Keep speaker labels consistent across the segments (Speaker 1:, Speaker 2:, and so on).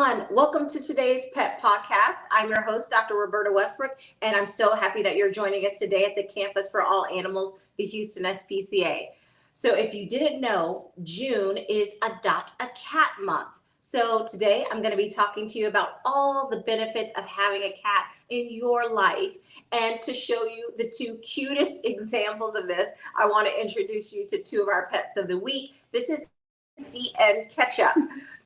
Speaker 1: everyone. Welcome to today's Pet Podcast. I'm your host, Dr. Roberta Westbrook, and I'm so happy that you're joining us today at the Campus for All Animals, the Houston SPCA. So if you didn't know, June is Adopt a Cat Month. So today I'm going to be talking to you about all the benefits of having a cat in your life. And to show you the two cutest examples of this, I want to introduce you to two of our pets of the week. This is Spicy and Ketchup,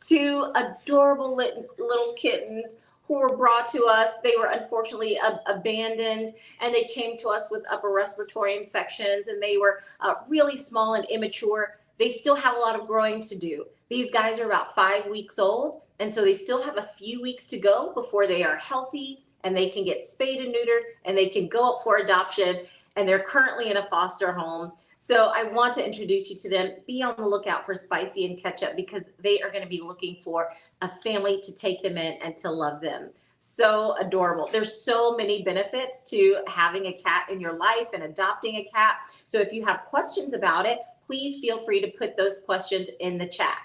Speaker 1: two adorable little kittens who were brought to us. They were unfortunately abandoned, and they came to us with upper respiratory infections, and they were really small and immature. They still have a lot of growing to do. These guys are about 5 weeks old, and so they still have a few weeks to go before they are healthy and they can get spayed and neutered and they can go up for adoption, and they're currently in a foster home. So I want to introduce you to them. Be on the lookout for Spicy and Ketchup because they are going to be looking for a family to take them in and to love them. So adorable. There's so many benefits to having a cat in your life and adopting a cat. So if you have questions about it, please feel free to put those questions in the chat.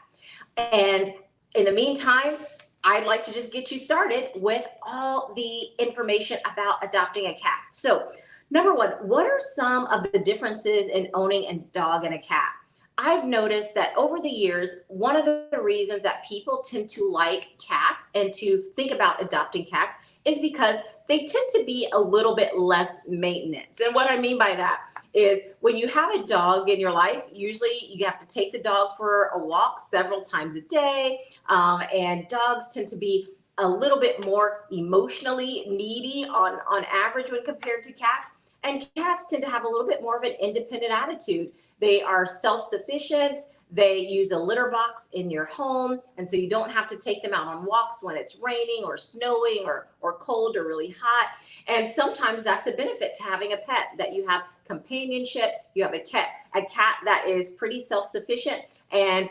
Speaker 1: And in the meantime, I'd like to just get you started with all the information about adopting a cat. So number one, what are some of the differences in owning a dog and a cat? I've noticed that over the years, one of the reasons that people tend to like cats and to think about adopting cats is because they tend to be a little bit less maintenance. And what I mean by that is when you have a dog in your life, usually you have to take the dog for a walk several times a day. And dogs tend to be a little bit more emotionally needy on average when compared to cats. And cats tend to have a little bit more of an independent attitude. They are self-sufficient. They use a litter box in your home. And so you don't have to take them out on walks when it's raining or snowing or cold or really hot. And sometimes that's a benefit to having a pet, that you have companionship. You have a cat that is pretty self-sufficient and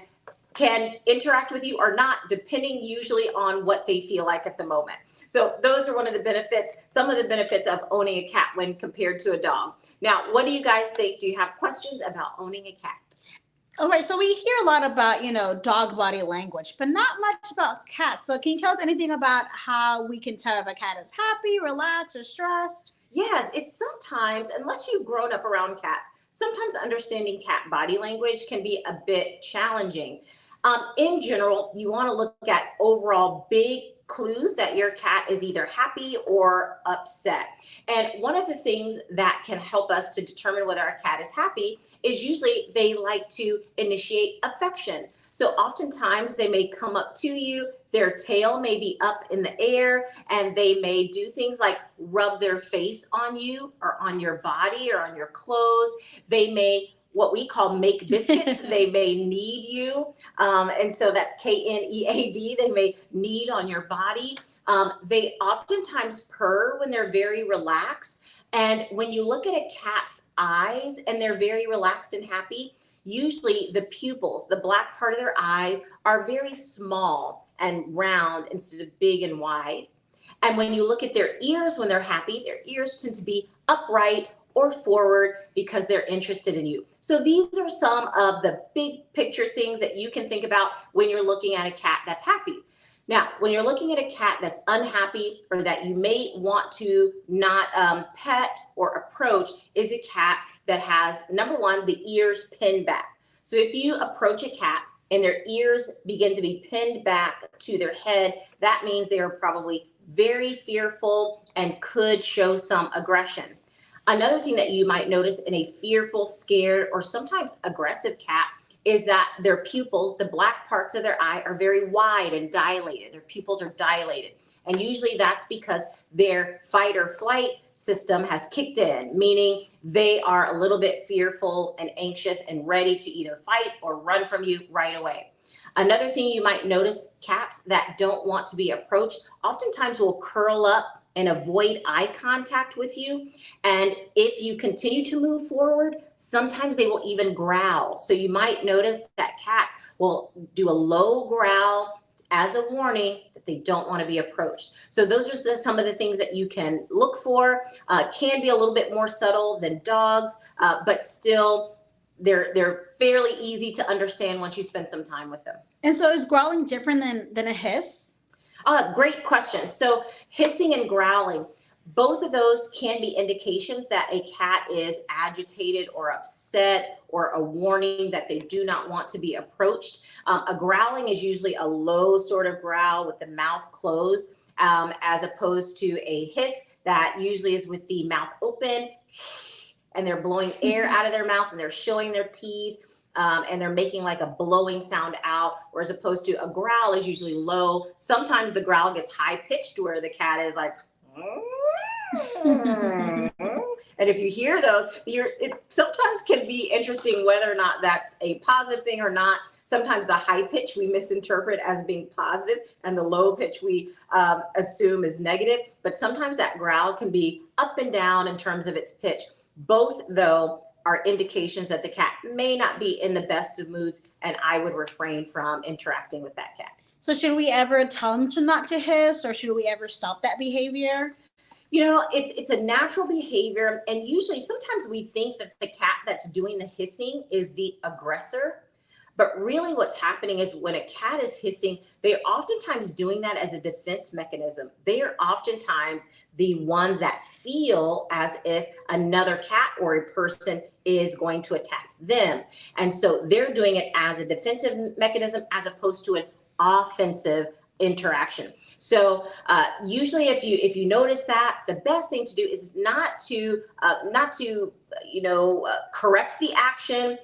Speaker 1: can interact with you or not, depending usually on what they feel like at the moment. So those are one of the benefits, some of the benefits of owning a cat when compared to a dog. Now, what do you guys think? Do you have questions about owning a cat?
Speaker 2: All right, so we hear a lot about, dog body language, but not much about cats. So can you tell us anything about how we can tell if a cat is happy, relaxed, or stressed?
Speaker 1: Yes, it's sometimes, unless you've grown up around cats, sometimes understanding cat body language can be a bit challenging. In general, you want to look at overall big clues that your cat is either happy or upset. And one of the things that can help us to determine whether a cat is happy is usually they like to initiate affection. So oftentimes they may come up to you, their tail may be up in the air, and they may do things like rub their face on you or on your body or on your clothes. They may what we call make biscuits. They may knead you. And so that's K-N-E-A-D. They may knead on your body. They oftentimes purr when they're very relaxed. And when you look at a cat's eyes and they're very relaxed and happy, usually the pupils, the black part of their eyes, are very small and round instead of big and wide. And when you look at their ears when they're happy, their ears tend to be upright or forward because they're interested in you. So these are some of the big picture things that you can think about when you're looking at a cat that's happy. Now, when you're looking at a cat that's unhappy or that you may want to not pet or approach is a cat that has, number one, the ears pinned back. So if you approach a cat and their ears begin to be pinned back to their head, that means they are probably very fearful and could show some aggression. Another thing that you might notice in a fearful, scared, or sometimes aggressive cat is that their pupils, the black parts of their eye, are very wide and dilated. Their pupils are dilated. And usually that's because their fight or flight system has kicked in, meaning they are a little bit fearful and anxious and ready to either fight or run from you right away. Another thing you might notice, cats that don't want to be approached oftentimes will curl up and avoid eye contact with you. And if you continue to move forward, sometimes they will even growl. So you might notice that cats will do a low growl as a warning that they don't want to be approached. So those are some of the things that you can look for. Can be a little bit more subtle than dogs, but still they're fairly easy to understand once you spend some time with them.
Speaker 2: And so is growling different than a hiss?
Speaker 1: Great question. So hissing and growling, both of those can be indications that a cat is agitated or upset, or a warning that they do not want to be approached. A growling is usually a low sort of growl with the mouth closed, as opposed to a hiss that usually is with the mouth open and they're blowing air out of their mouth and they're showing their teeth. And they're making like a blowing sound out, or as opposed to a growl is usually low. Sometimes the growl gets high pitched where the cat is like, and if you hear those, it sometimes can be interesting whether or not that's a positive thing or not. Sometimes the high pitch we misinterpret as being positive, and the low pitch we assume is negative. But sometimes that growl can be up and down in terms of its pitch. Both, though, are indications that the cat may not be in the best of moods, and I would refrain from interacting with that cat.
Speaker 2: So should we ever tell them to not to hiss, or should we ever stop that behavior?
Speaker 1: You know, it's a natural behavior, and usually sometimes we think that the cat that's doing the hissing is the aggressor. But really what's happening is when a cat is hissing, they're oftentimes doing that as a defense mechanism. They are oftentimes the ones that feel as if another cat or a person is going to attack them. And so they're doing it as a defensive mechanism as opposed to an offensive interaction. So usually if you notice that, the best thing to do is not to correct the action,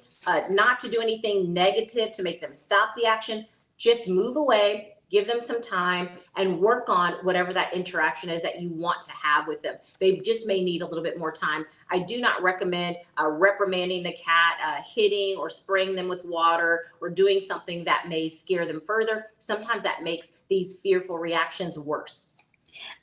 Speaker 1: not to do anything negative to make them stop the action. Just move away, give them some time, and work on whatever that interaction is that you want to have with them. They just may need a little bit more time. I do not recommend reprimanding the cat, hitting or spraying them with water, or doing something that may scare them further. Sometimes that makes these fearful reactions worse.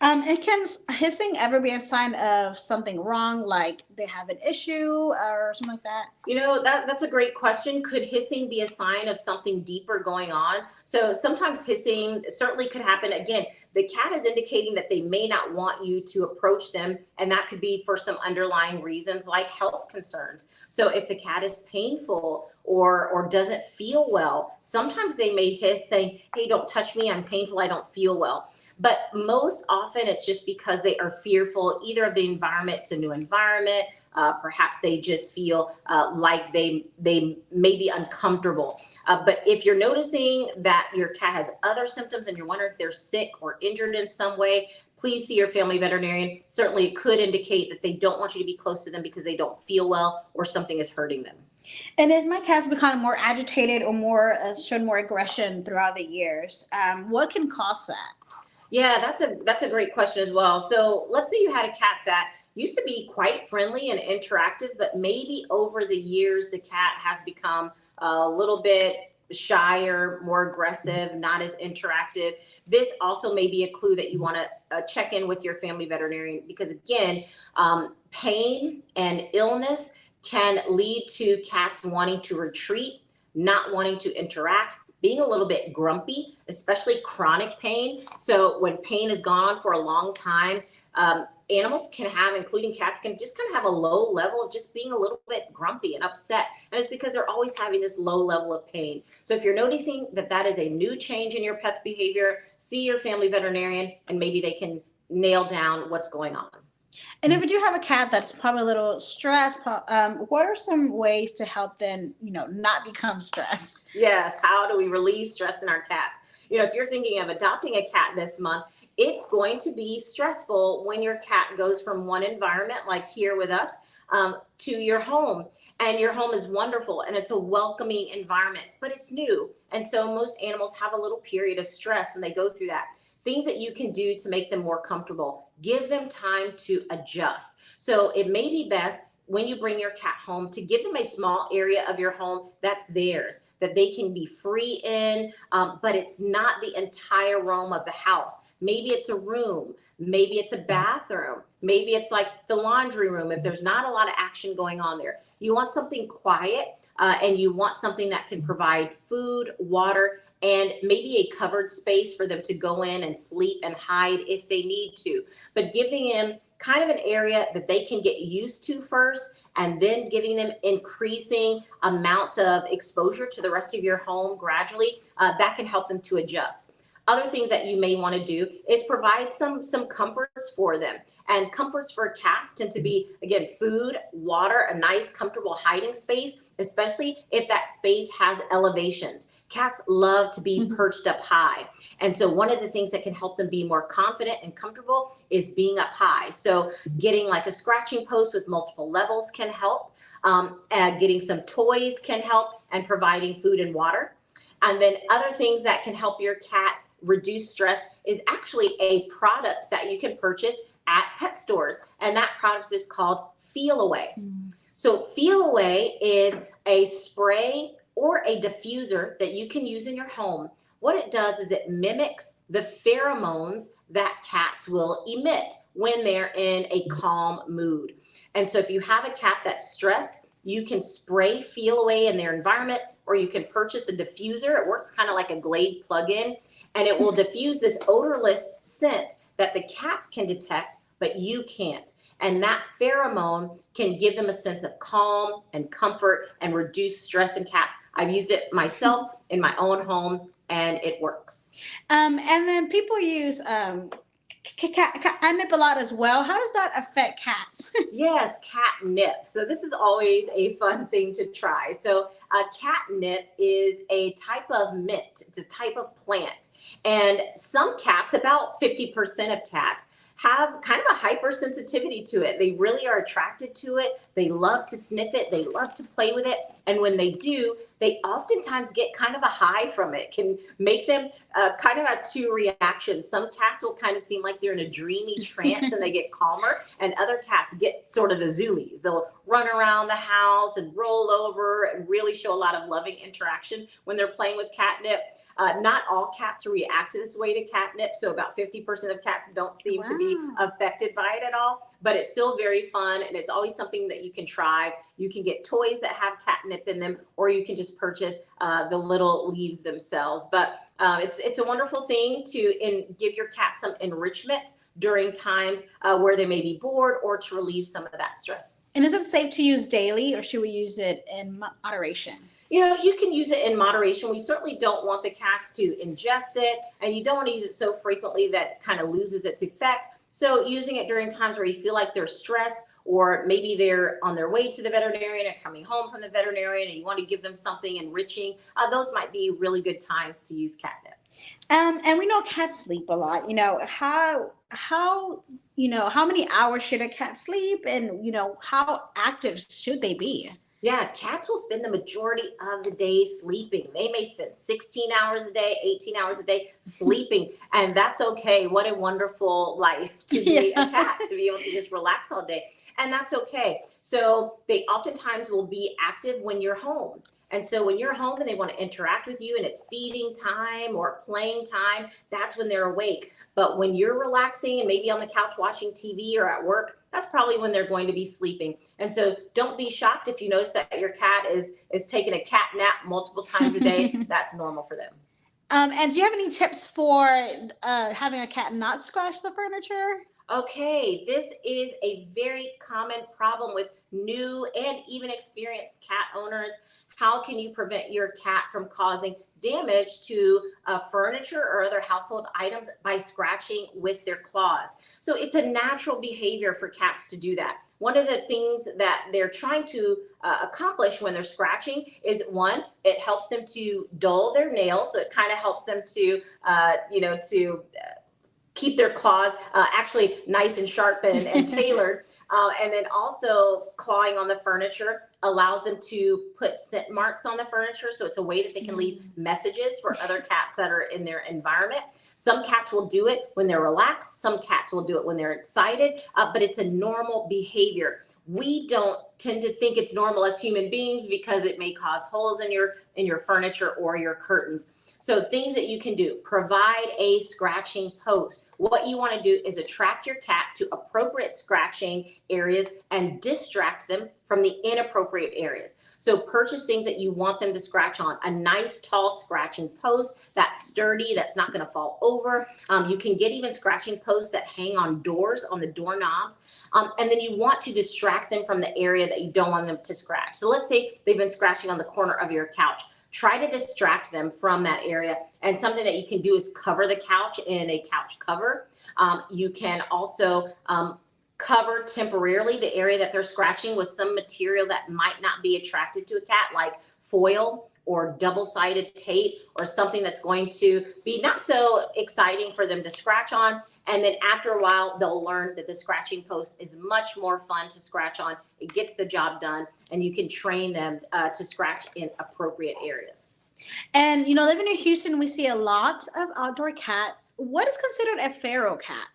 Speaker 2: And can hissing ever be a sign of something wrong, like they have an issue or something like that?
Speaker 1: You know, that's a great question. Could hissing be a sign of something deeper going on? So sometimes hissing certainly could happen. Again, the cat is indicating that they may not want you to approach them, and that could be for some underlying reasons like health concerns. So if the cat is painful or doesn't feel well, sometimes they may hiss saying, "Hey, don't touch me, I'm painful, I don't feel well." But most often it's just because they are fearful either of the environment. It's a new environment. Perhaps they just feel like they may be uncomfortable. But if you're noticing that your cat has other symptoms and you're wondering if they're sick or injured in some way, please see your family veterinarian. Certainly it could indicate that they don't want you to be close to them because they don't feel well or something is hurting them.
Speaker 2: And if my cat's become more agitated or more shown more aggression throughout the years, what can cause that?
Speaker 1: Yeah, that's a great question as well. So let's say you had a cat that used to be quite friendly and interactive, but maybe over the years the cat has become a little bit shyer, more aggressive, not as interactive. This also may be a clue that you want to check in with your family veterinarian, because again, pain and illness can lead to cats wanting to retreat, not wanting to interact, being a little bit grumpy, especially chronic pain. So when pain has gone on for a long time, animals can have, including cats, can just kind of have a low level of just being a little bit grumpy and upset. And it's because they're always having this low level of pain. So if you're noticing that that is a new change in your pet's behavior, see your family veterinarian and maybe they can nail down what's going on.
Speaker 2: And if you do have a cat that's probably a little stressed, what are some ways to help them, not become stressed?
Speaker 1: Yes, how do we relieve stress in our cats? If you're thinking of adopting a cat this month, it's going to be stressful when your cat goes from one environment, like here with us, to your home. And your home is wonderful and it's a welcoming environment, but it's new. And so most animals have a little period of stress when they go through that. Things that you can do to make them more comfortable. Give them time to adjust. So it may be best when you bring your cat home to give them a small area of your home that's theirs, that they can be free in, but it's not the entire room of the house. Maybe it's a room, maybe it's a bathroom, maybe it's like the laundry room if there's not a lot of action going on there. You want something quiet and you want something that can provide food, water, and maybe a covered space for them to go in and sleep and hide if they need to. But giving them kind of an area that they can get used to first, and then giving them increasing amounts of exposure to the rest of your home gradually, that can help them to adjust. Other things that you may want to do is provide some comforts for them. And comforts for cats tend to be, again, food, water, a nice, comfortable hiding space, especially if that space has elevations. Cats love to be perched up high. And so one of the things that can help them be more confident and comfortable is being up high. So getting like a scratching post with multiple levels can help. Getting some toys can help, and providing food and water. And then other things that can help your cat reduce stress is actually a product that you can purchase at pet stores. And that product is called Feel Away. So Feel Away is a spray or a diffuser that you can use in your home. What it does is it mimics the pheromones that cats will emit when they're in a calm mood. And so if you have a cat that's stressed, you can spray Feel Away in their environment, or you can purchase a diffuser. It works kind of like a Glade plug-in, and it will diffuse this odorless scent that the cats can detect, but you can't. And that pheromone can give them a sense of calm and comfort and reduce stress in cats. I've used it myself in my own home, and it works.
Speaker 2: And then people use catnip a lot as well. How does that affect cats?
Speaker 1: Yes, catnip. So this is always a fun thing to try. So catnip is a type of mint. It's a type of plant. And some cats, about 50% of cats, have kind of a hypersensitivity to it. They really are attracted to it. They love to sniff it. They love to play with it. And when they do, they oftentimes get kind of a high from it. Can make them kind of have two reactions. Some cats will kind of seem like they're in a dreamy trance and they get calmer. And other cats get sort of the zoomies. They'll run around the house and roll over and really show a lot of loving interaction when they're playing with catnip. Not all cats react this way to catnip. So about 50% of cats don't seem to be affected by it at all, but it's still very fun. And it's always something that you can try. You can get toys that have catnip in them, or you can just purchase the little leaves themselves. But it's a wonderful thing to give your cat some enrichment during times where they may be bored, or to relieve some of that stress.
Speaker 2: And is it safe to use daily, or should we use it in moderation?
Speaker 1: You know, you can use it in moderation. We certainly don't want the cats to ingest it, and you don't want to use it so frequently that it kind of loses its effect. So using it during times where you feel like they're stressed, or maybe they're on their way to the veterinarian and coming home from the veterinarian and you want to give them something enriching, those might be really good times to use catnip.
Speaker 2: And we know cats sleep a lot. How many hours should a cat sleep, and how active should they be?
Speaker 1: Yeah, cats will spend the majority of the day sleeping. They may spend 16 hours a day, 18 hours a day sleeping, and that's okay. What a wonderful life to be a cat, to be able to just relax all day. And that's okay. So they oftentimes will be active when you're home. And so when you're home and they want to interact with you and it's feeding time or playing time, that's when they're awake. But when you're relaxing and maybe on the couch watching TV or at work, that's probably when they're going to be sleeping. And so don't be shocked if you notice that your cat is taking a cat nap multiple times a day. That's normal for them.
Speaker 2: And do you have any tips for having a cat not scratch the furniture?
Speaker 1: Okay, this is a very common problem with new and even experienced cat owners. How can you prevent your cat from causing damage to furniture or other household items by scratching with their claws? So it's a natural behavior for cats to do that. One of the things that they're trying to accomplish when they're scratching is, one, it helps them to dull their nails. So it kind of helps them to, keep their claws actually nice and sharp and tailored. And then also clawing on the furniture allows them to put scent marks on the furniture. So it's a way that they can leave messages for other cats that are in their environment. Some cats will do it when they're relaxed. Some cats will do it when they're excited, but it's a normal behavior. We don't tend to think it's normal as human beings because it may cause holes in your furniture or your curtains. So things that you can do: provide a scratching post. What you want to do is attract your cat to appropriate scratching areas and distract them from the inappropriate areas. So purchase things that you want them to scratch on. A nice tall scratching post that's sturdy, that's not going to fall over. You can get even scratching posts that hang on doors, on the doorknobs. And then you want to distract them from the area that you don't want them to scratch. So let's say they've been scratching on the corner of your couch. try to distract them from that area. And something that you can do is cover the couch in a couch cover. You can also cover temporarily the area that they're scratching with some material that might not be attractive to a cat, like foil or double-sided tape, or something that's going to be not so exciting for them to scratch on. And then after a while, they'll learn that the scratching post is much more fun to scratch on. It gets the job done, and you can train them to scratch in appropriate areas.
Speaker 2: And living in Houston, we see a lot of outdoor cats. What is considered a feral cat?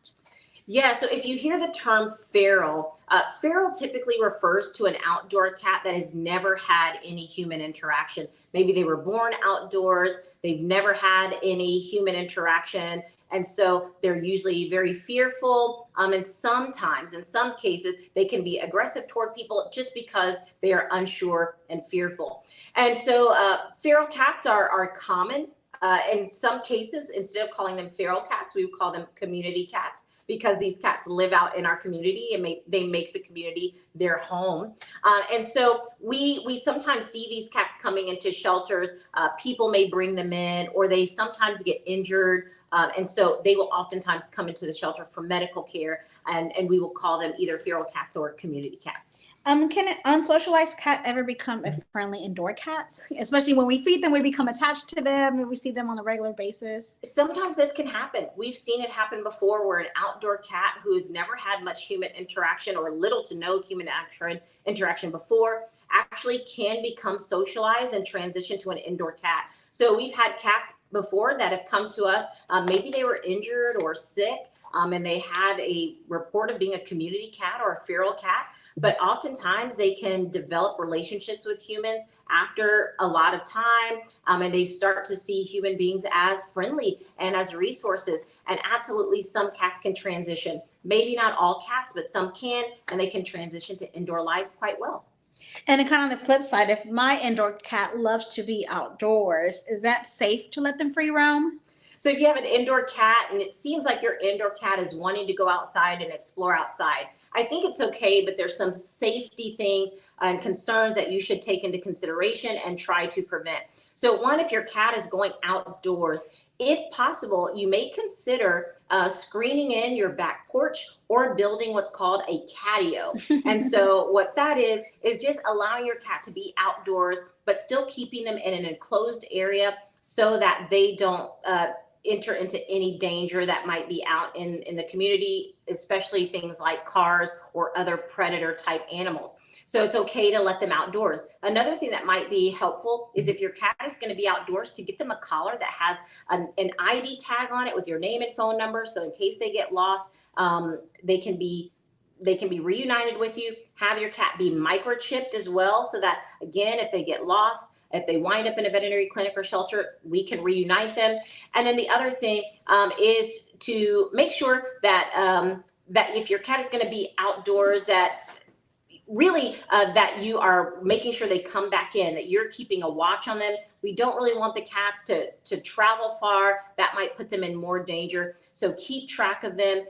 Speaker 1: Yeah, so if you hear the term feral, feral typically refers to an outdoor cat that has never had any human interaction. Maybe they were born outdoors, they've never had any human interaction, and so they're usually very fearful. And sometimes, in some cases, they can be aggressive toward people just because they are unsure and fearful. And so feral cats are common. In some cases, instead of calling them feral cats, we would call them community cats, because these cats live out in our community and they make the community their home. And so we sometimes see these cats coming into shelters. People may bring them in, or they sometimes get injured. And so they will oftentimes come into the shelter for medical care, and we will call them either feral cats or community cats.
Speaker 2: Can an unsocialized cat ever become a friendly indoor cat? Especially when we feed them, we become attached to them and we see them on a regular basis.
Speaker 1: Sometimes this can happen. We've seen it happen before, where an outdoor cat who has never had much human interaction or little to no human interaction before actually can become socialized and transition to an indoor cat. So we've had cats before that have come to us. Maybe they were injured or sick, and they had a report of being a community cat or a feral cat. But oftentimes they can develop relationships with humans after a lot of time, and they start to see human beings as friendly and as resources. And absolutely, some cats can transition. Maybe not all cats, but some can, and they can transition to indoor lives quite well.
Speaker 2: And then kind of on the flip side, if my indoor cat loves to be outdoors, is that safe to let them free roam?
Speaker 1: So if you have an indoor cat and it seems like your indoor cat is wanting to go outside and explore outside, I think it's okay, but there's some safety things and concerns that you should take into consideration and try to prevent. So one, if your cat is going outdoors, if possible, you may consider screening in your back porch or building what's called a catio. And so what that is just allowing your cat to be outdoors, but still keeping them in an enclosed area so that they don't enter into any danger that might be out in the community, especially things like cars or other predator type animals. So it's okay to let them outdoors. Another thing that might be helpful is if your cat is going to be outdoors, to get them a collar that has an ID tag on it with your name and phone number. So in case they get lost, they can be reunited with you. Have your cat be microchipped as well, so that, again, if they get lost, if they wind up in a veterinary clinic or shelter, we can reunite them. And then the other thing is to make sure that that if your cat is going to be outdoors, that really that you are making sure they come back in, that you're keeping a watch on them. We don't really want the cats to travel far. That might put them in more danger. So keep track of them,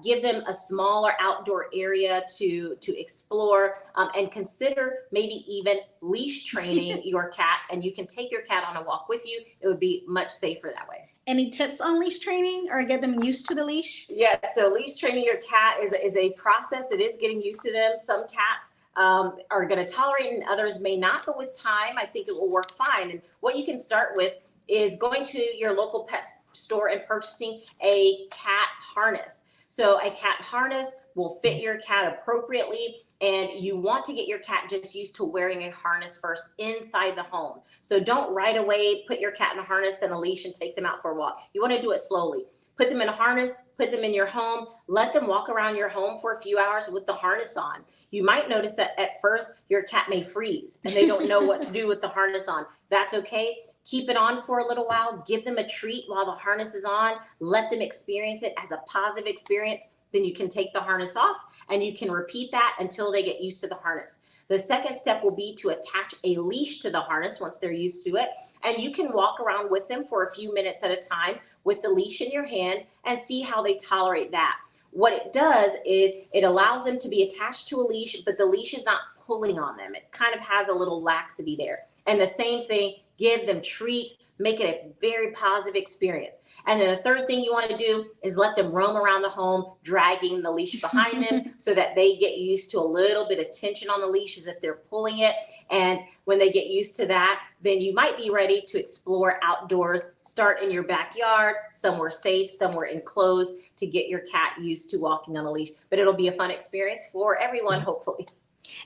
Speaker 1: give them a smaller outdoor area to explore, and consider maybe even leash training your cat, and you can take your cat on a walk with you. It would be much safer that way.
Speaker 2: Any tips on leash training or get them used to the leash?
Speaker 1: Yeah, so leash training your cat is a process. It is getting used to them. Some cats are going to tolerate it and others may not, but with time, I think it will work fine. And what you can start with is going to your local pet store and purchasing a cat harness. So a cat harness will fit your cat appropriately, and you want to get your cat just used to wearing a harness first inside the home. So don't right away put your cat in a harness and a leash and take them out for a walk. You want to do it slowly. Put them in a harness, put them in your home, let them walk around your home for a few hours with the harness on. You might notice that at first your cat may freeze and they don't know what to do with the harness on. That's okay. Keep it on for a little while, give them a treat while the harness is on, let them experience it as a positive experience. Then you can take the harness off and you can repeat that until they get used to the harness. The second step will be to attach a leash to the harness once they're used to it. And you can walk around with them for a few minutes at a time with the leash in your hand and see how they tolerate that. What it does is it allows them to be attached to a leash, but the leash is not pulling on them. It kind of has a little laxity there. And the same thing give them treats, make it a very positive experience. And then the third thing you want to do is let them roam around the home, dragging the leash behind them so that they get used to a little bit of tension on the leash as if they're pulling it. And when they get used to that, then you might be ready to explore outdoors. Start in your backyard, somewhere safe, somewhere enclosed, to get your cat used to walking on a leash. But it'll be a fun experience for everyone, hopefully.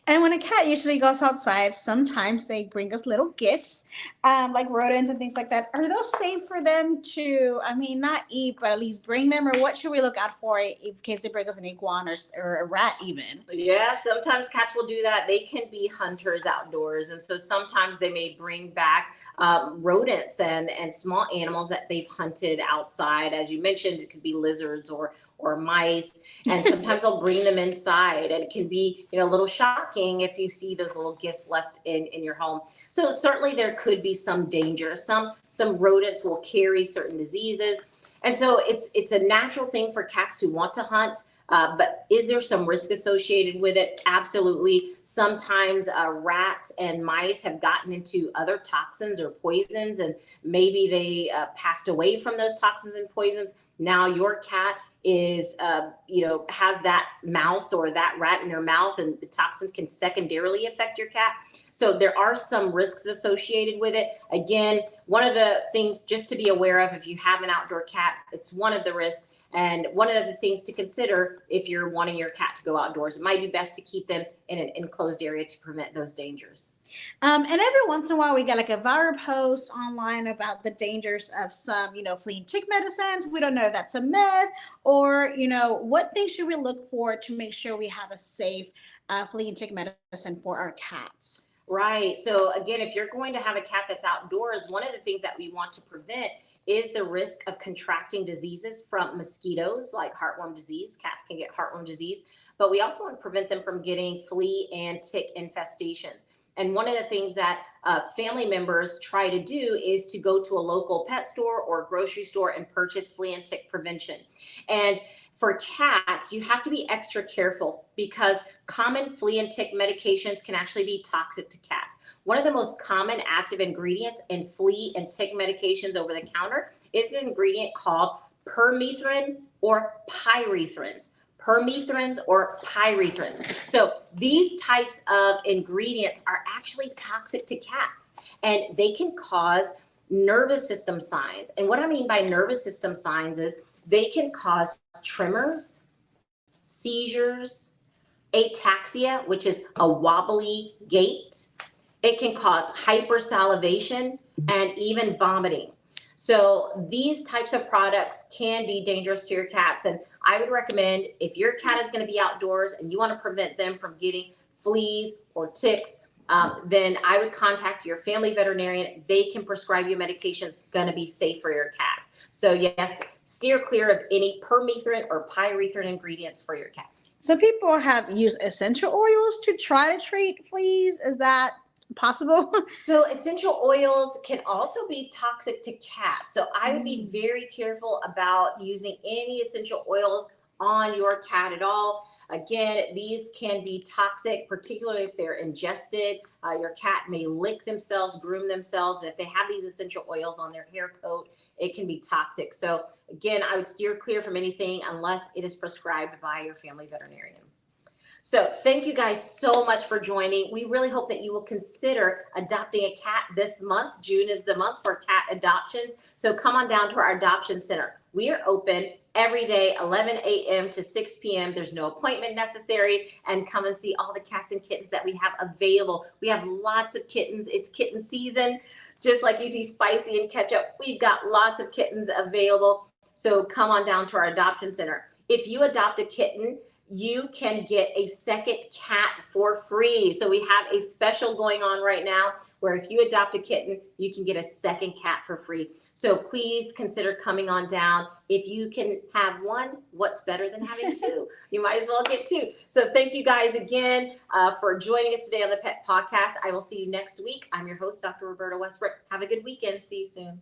Speaker 2: And when a cat usually goes outside, sometimes they bring us little gifts, like rodents and things like that. Are those safe for them to, I mean, not eat, but at least bring them? Or what should we look out for in case they bring us an iguana or a rat even?
Speaker 1: Yeah, sometimes cats will do that. They can be hunters outdoors. And so sometimes they may bring back rodents and small animals that they've hunted outside. As you mentioned, it could be lizards or mice, and sometimes they'll bring them inside, and it can be, a little shocking if you see those little gifts left in your home. So certainly there could be some danger. Some rodents will carry certain diseases, and so it's a natural thing for cats to want to hunt. But is there some risk associated with it? Absolutely. Sometimes rats and mice have gotten into other toxins or poisons, and maybe they passed away from those toxins and poisons. Now your cat is, has that mouse or that rat in their mouth, and the toxins can secondarily affect your cat. So there are some risks associated with it. Again, one of the things just to be aware of if you have an outdoor cat, it's one of the risks. And one of the things to consider if you're wanting your cat to go outdoors, it might be best to keep them in an enclosed area to prevent those dangers.
Speaker 2: And every once in a while, we get like a viral post online about the dangers of some, flea and tick medicines. We don't know if that's a myth or, what things should we look for to make sure we have a safe flea and tick medicine for our cats?
Speaker 1: Right. So again, if you're going to have a cat that's outdoors, one of the things that we want to prevent is the risk of contracting diseases from mosquitoes, like heartworm disease. Cats can get heartworm disease, but we also want to prevent them from getting flea and tick infestations. And one of the things that family members try to do is to go to a local pet store or grocery store and purchase flea and tick prevention. And for cats, you have to be extra careful because common flea and tick medications can actually be toxic to cats. One of the most common active ingredients in flea and tick medications over the counter is an ingredient called permethrin or pyrethrins. Permethrins or pyrethrins. So these types of ingredients are actually toxic to cats, and they can cause nervous system signs. And what I mean by nervous system signs is they can cause tremors, seizures, ataxia, which is a wobbly gait. It can cause hypersalivation and even vomiting. So these types of products can be dangerous to your cats. And I would recommend if your cat is going to be outdoors and you want to prevent them from getting fleas or ticks, then I would contact your family veterinarian. They can prescribe you medication that's going to be safe for your cats. So yes, steer clear of any permethrin or pyrethrin ingredients for your cats.
Speaker 2: So people have used essential oils to try to treat fleas. Is that possible?
Speaker 1: So essential oils can also be toxic to cats. So I would be very careful about using any essential oils on your cat at all. Again, these can be toxic, particularly if they're ingested. Your cat may lick themselves, groom themselves, and if they have these essential oils on their hair coat, it can be toxic. So again, I would steer clear from anything unless it is prescribed by your family veterinarian. So thank you guys so much for joining. We really hope that you will consider adopting a cat this month. June is the month for cat adoptions. So come on down to our adoption center. We are open every day, 11 a.m. to 6 p.m. There's no appointment necessary. And come and see all the cats and kittens that we have available. We have lots of kittens. It's kitten season. Just like you see Spicy and Ketchup, we've got lots of kittens available. So come on down to our adoption center. If you adopt a kitten, you can get a second cat for free. So we have a special going on right now where if you adopt a kitten, you can get a second cat for free. So please consider coming on down. If you can have one, what's better than having two? You might as well get two. So thank you guys again for joining us today on the Pet Podcast. I will see you next week. I'm your host, Dr. Roberta Westbrook. Have a good weekend. See you soon.